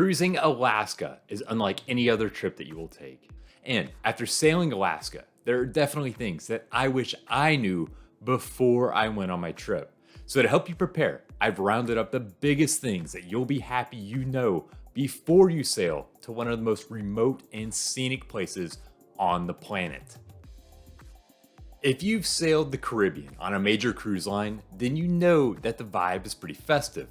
Cruising Alaska is unlike any other trip that you will take. And after sailing Alaska, there are definitely things that I wish I knew before I went on my trip. So to help you prepare, I've rounded up the biggest things that you'll be happy you know before you sail to one of the most remote and scenic places on the planet. If you've sailed the Caribbean on a major cruise line, then you know that the vibe is pretty festive.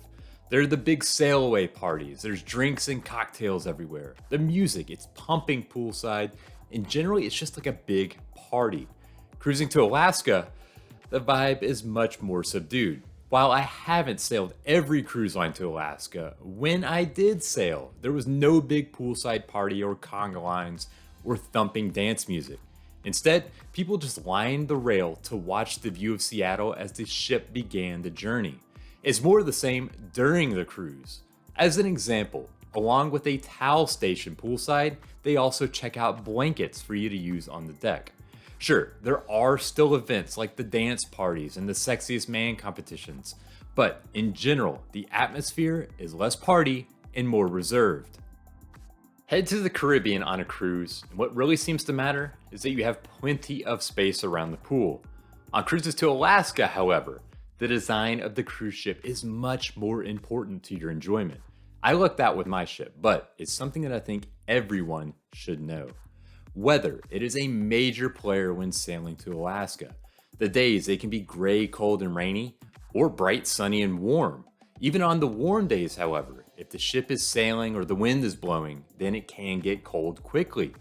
There are the big sail away parties, there's drinks and cocktails everywhere. The music, it's pumping poolside, and generally it's just like a big party. Cruising to Alaska, the vibe is much more subdued. While I haven't sailed every cruise line to Alaska, when I did sail, there was no big poolside party or conga lines or thumping dance music. Instead, people just lined the rail to watch the view of Seattle as the ship began the journey. It's more of the same during the cruise. As an example, along with a towel station poolside, they also check out blankets for you to use on the deck. Sure, there are still events like the dance parties and the sexiest man competitions, but in general, the atmosphere is less party and more reserved. Head to the Caribbean on a cruise, and what really seems to matter is that you have plenty of space around the pool. On cruises to Alaska, however, the design of the cruise ship is much more important to your enjoyment. I lucked out with my ship, but it's something that I think everyone should know. Weather, it is a major player when sailing to Alaska. The days, they can be gray, cold, and rainy, or bright, sunny, and warm. Even on the warm days, however, if the ship is sailing or the wind is blowing, then it can get cold quickly.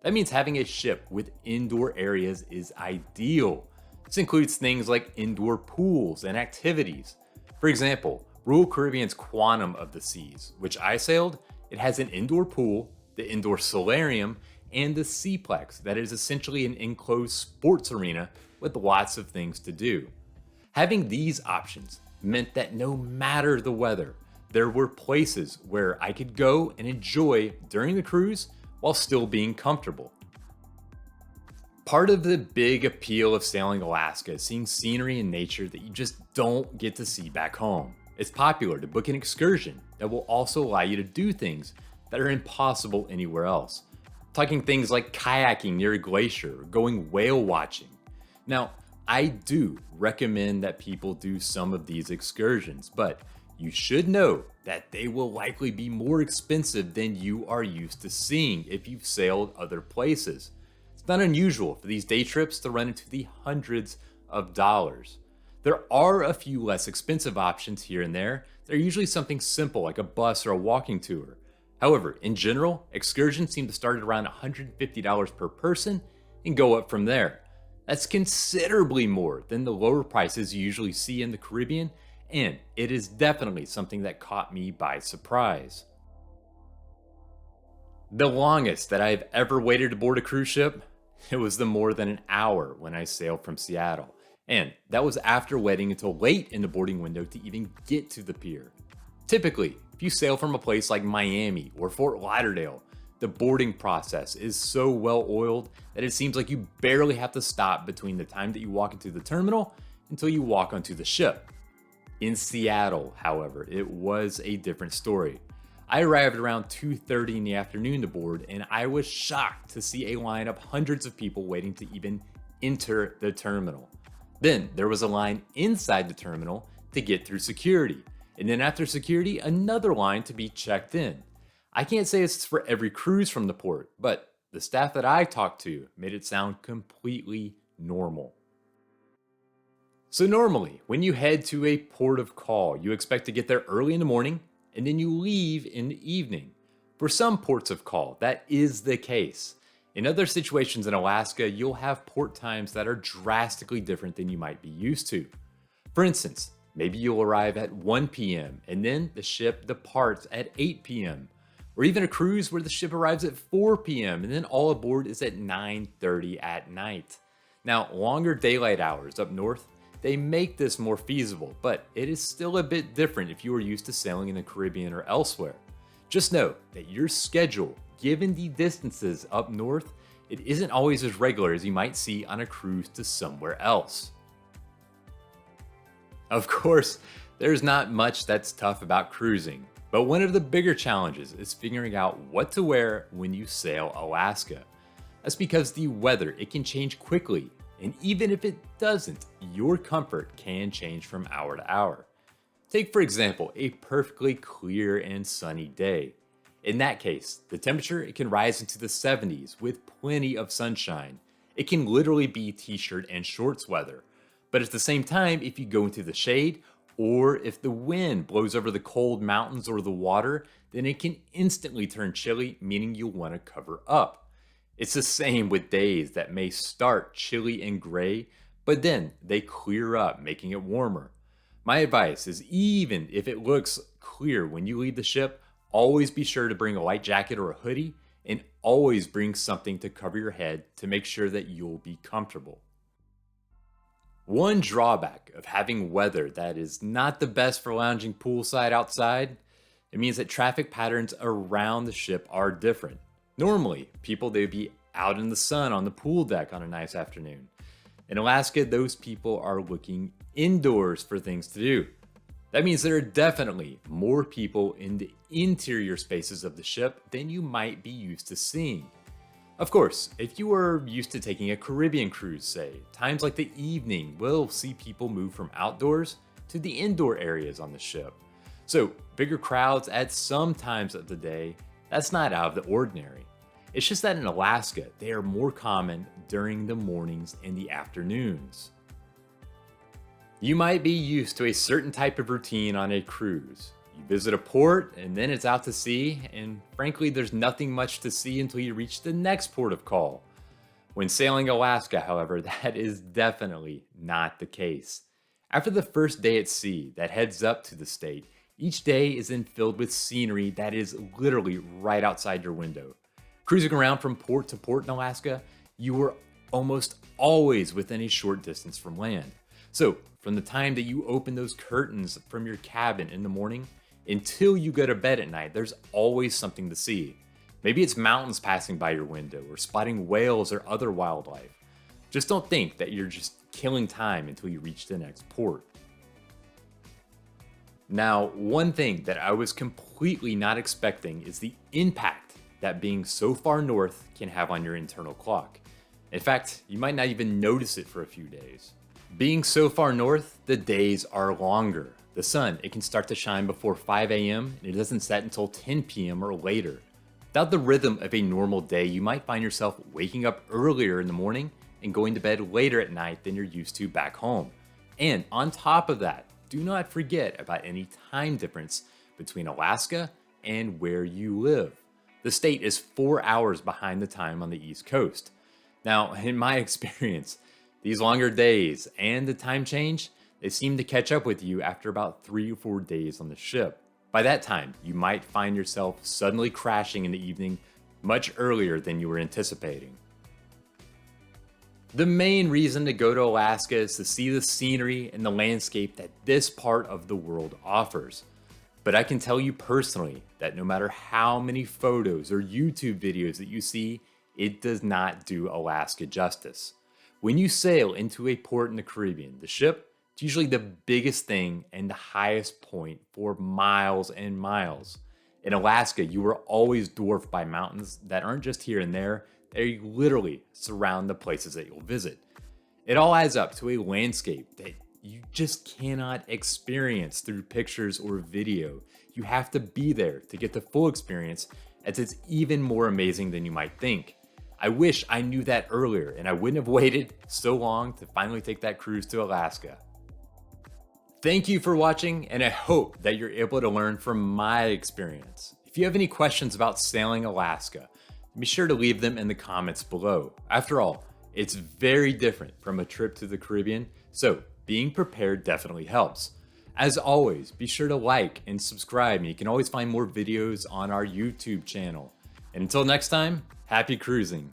That means having a ship with indoor areas is ideal. This includes things like indoor pools and activities. For example, Royal Caribbean's Quantum of the Seas, which I sailed, it has an indoor pool, the indoor solarium, and the Seaplex that is essentially an enclosed sports arena with lots of things to do. Having these options meant that no matter the weather, there were places where I could go and enjoy during the cruise while still being comfortable. Part of the big appeal of sailing Alaska is seeing scenery and nature that you just don't get to see back home. It's popular to book an excursion that will also allow you to do things that are impossible anywhere else. Talking things like kayaking near a glacier or going whale watching. Now, I do recommend that people do some of these excursions, but you should know that they will likely be more expensive than you are used to seeing if you've sailed other places. It's not unusual for these day trips to run into the hundreds of dollars. There are a few less expensive options here and there. They're usually something simple like a bus or a walking tour. However, in general, excursions seem to start at around $150 per person and go up from there. That's considerably more than the lower prices you usually see in the Caribbean, and it is definitely something that caught me by surprise. The longest that I've ever waited to board a cruise ship, it was the more than an hour when I sailed from Seattle. And that was after waiting until late in the boarding window to even get to the pier. Typically, if you sail from a place like Miami or Fort Lauderdale, the boarding process is so well oiled that it seems like you barely have to stop between the time that you walk into the terminal until you walk onto the ship. In Seattle, however, it was a different story. I arrived around 2:30 in the afternoon to board, and I was shocked to see a line of hundreds of people waiting to even enter the terminal. Then there was a line inside the terminal to get through security, and then after security, another line to be checked in. I can't say it's for every cruise from the port, but the staff that I talked to made it sound completely normal. So normally, when you head to a port of call, you expect to get there early in the morning, and then you leave in the evening. For some ports of call, that is the case. In other situations in Alaska, you'll have port times that are drastically different than you might be used to. For instance, maybe you'll arrive at 1 p.m. and then the ship departs at 8 p.m. Or even a cruise where the ship arrives at 4 p.m. and then all aboard is at 9:30 at night. Now, longer daylight hours up north, they make this more feasible, but it is still a bit different if you are used to sailing in the Caribbean or elsewhere. Just know that your schedule, given the distances up north, it isn't always as regular as you might see on a cruise to somewhere else. Of course, there's not much that's tough about cruising. But one of the bigger challenges is figuring out what to wear when you sail Alaska. That's because the weather, it can change quickly, and even if it doesn't, your comfort can change from hour to hour. Take for example, a perfectly clear and sunny day. In that case, the temperature, it can rise into the 70s with plenty of sunshine. It can literally be t-shirt and shorts weather. But at the same time, if you go into the shade, or if the wind blows over the cold mountains or the water, then it can instantly turn chilly, meaning you'll want to cover up. It's the same with days that may start chilly and gray, but then they clear up, making it warmer. My advice is, even if it looks clear when you leave the ship, always be sure to bring a light jacket or a hoodie, and always bring something to cover your head to make sure that you'll be comfortable. One drawback of having weather that is not the best for lounging poolside outside, it means that traffic patterns around the ship are different. Normally, people, they'd be out in the sun on the pool deck on a nice afternoon. In Alaska, those people are looking indoors for things to do. That means there are definitely more people in the interior spaces of the ship than you might be used to seeing. Of course, if you are used to taking a Caribbean cruise, say, times like the evening will see people move from outdoors to the indoor areas on the ship. So bigger crowds at some times of the day, that's not out of the ordinary. It's just that in Alaska, they are more common during the mornings and the afternoons. You might be used to a certain type of routine on a cruise. You visit a port and then it's out to sea, and frankly, there's nothing much to see until you reach the next port of call. When sailing Alaska, however, that is definitely not the case. After the first day at sea that heads up to the state, each day is then filled with scenery that is literally right outside your window. Cruising around from port to port in Alaska, you are almost always within a short distance from land. So from the time that you open those curtains from your cabin in the morning until you go to bed at night, there's always something to see. Maybe it's mountains passing by your window or spotting whales or other wildlife. Just don't think that you're just killing time until you reach the next port. Now, one thing that I was completely not expecting is the impact that being so far north can have on your internal clock. In fact, you might not even notice it for a few days. Being so far north, the days are longer. The sun, it can start to shine before 5 a.m. and it doesn't set until 10 p.m. or later. Without the rhythm of a normal day, you might find yourself waking up earlier in the morning and going to bed later at night than you're used to back home. And on top of that, do not forget about any time difference between Alaska and where you live. The state is 4 hours behind the time on the East Coast. Now, in my experience, these longer days and the time change, they seem to catch up with you after about 3 or 4 days on the ship. By that time, you might find yourself suddenly crashing in the evening much earlier than you were anticipating. The main reason to go to Alaska is to see the scenery and the landscape that this part of the world offers. But I can tell you personally that no matter how many photos or YouTube videos that you see, it does not do Alaska justice. When you sail into a port in the Caribbean, the ship, it's usually the biggest thing and the highest point for miles and miles. In Alaska, you are always dwarfed by mountains that aren't just here and there, they literally surround the places that you'll visit. It all adds up to a landscape that you just cannot experience through pictures or video. You have to be there to get the full experience, as it's even more amazing than you might think. I wish I knew that earlier and I wouldn't have waited so long to finally take that cruise to Alaska. Thank you for watching, and I hope that you're able to learn from my experience. If you have any questions about sailing Alaska, be sure to leave them in the comments below. After all, it's very different from a trip to the Caribbean, so being prepared definitely helps. As always, be sure to like and subscribe, and you can always find more videos on our YouTube channel. And until next time, happy cruising.